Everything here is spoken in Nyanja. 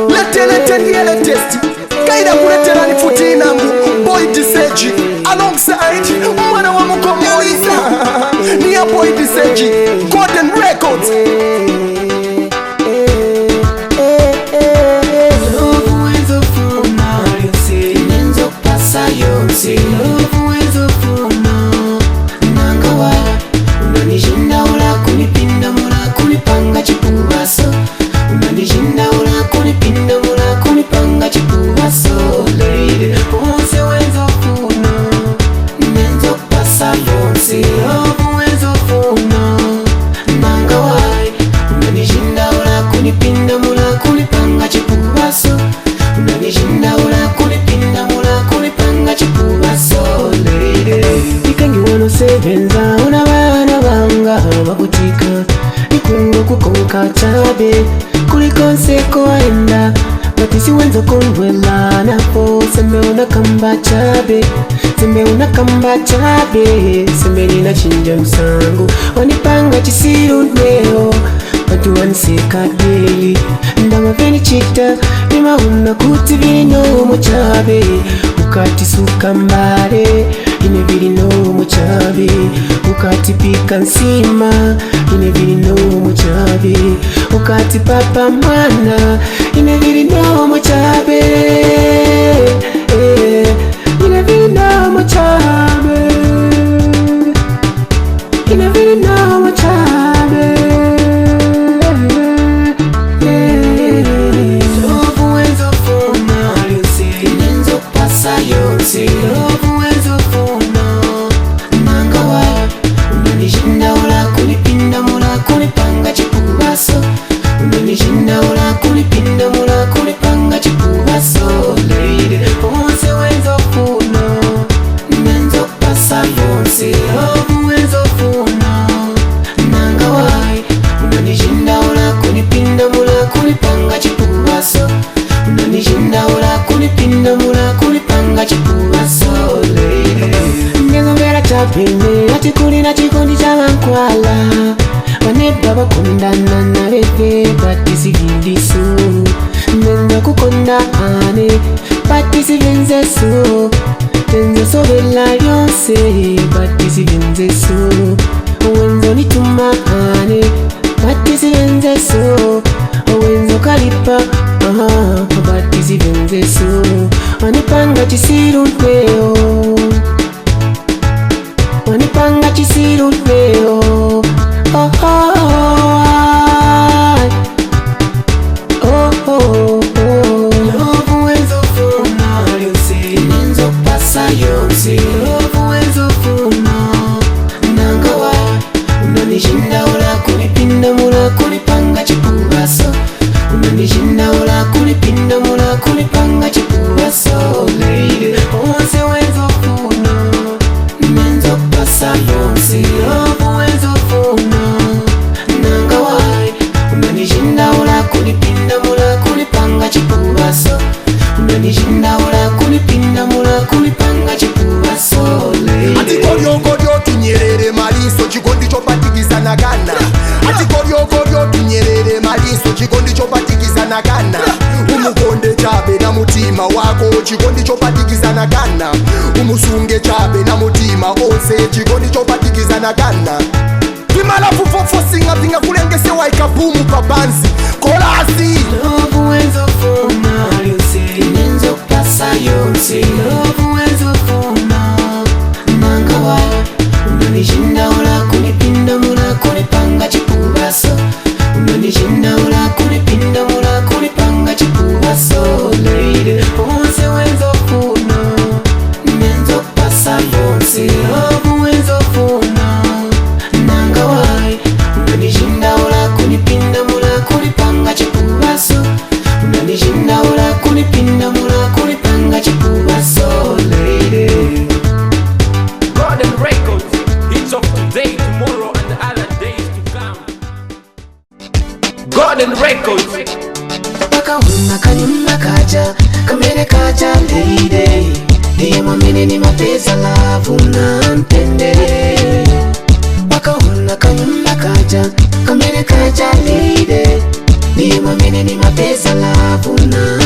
Lete ndiye latest. Kaida kuletera ni futi nangu Boy Diseji alongside mwana wa Mukomoiza. Ni ya Boy Diseji Golden Records. Sevenza una bana banga babutika ikungo kukonka chabe kuli konseko aenda batisi wenza kondwela napo sembe unakamba chabe sembe nina chinja msangu wanipanga chisiru neo watu waniseka daily ndama veni chita nima una kuti vino mochabe ukati suka mbare ine vili no mochabe ukati pika nsima ine vili no mochabe ukati papa mwana ine vili no mochabe ine vili no mochabe ine vili no mochabe ati kulina chikondi chavankwala vaneba vakondana naveve patisivindiso nenda kukonda ane patisivenzeso tenzesovela yonse patisivenzeso wenzo nituma ane patisivenzeso wenzo kalipa patisivenzeso anipanga chisiru ntweo wanipanga chisiru leo Love wenzo funa lyose nenzo pasa yonse Love wenzo funa nangawa unanishinda ula kunipinda mula kunipanga chikubaso unanishinda ula kunipinda mula kunipanga chikubaso lady onse wenzo funa nenzo pasa yonse Love wenzo funa nangawai unanishinda ula kunipinda mula kunipanga chikubaso unanishinda ula kunipinda mula kunipanga chikubaso ati koryo tunyerere maliso chikondi chopatikizana kana ati koryo tunyerere maliso chikondi chopatikizana kana umukonde chabe na mutima wako chikondi chopatikizana kana umusunge chabe na mutima onse chikondi chopatikizana kana Vimalafu fofosinga vinga kulengese waikabumu pabanzi kolasi Love wenzo funa lyose nenzo pasa yonse Love wenzo funa nangawa unanishinda ula kunipinda mula kunipanga chikubaso unanishinda ula kunipinda mula kunipanga chikubaso lady onse wenzo funa nenzo pasa yonse Love wenzo funa nangawai unanishinda ula kunipinda mula kunipanga chikubaso unanishinda ula kunipinda mula kunipanga chikubaso lady Golden Records, hits of today, tomorrow and other days to come. Golden Records. Wakahuna kanyuma kaja kamene kaja lady diye mwamini ni mapesa lavu na mpende wakahuna kanyuma kaja kamene kaja lady ndiye mwamene ni mapesa lavuna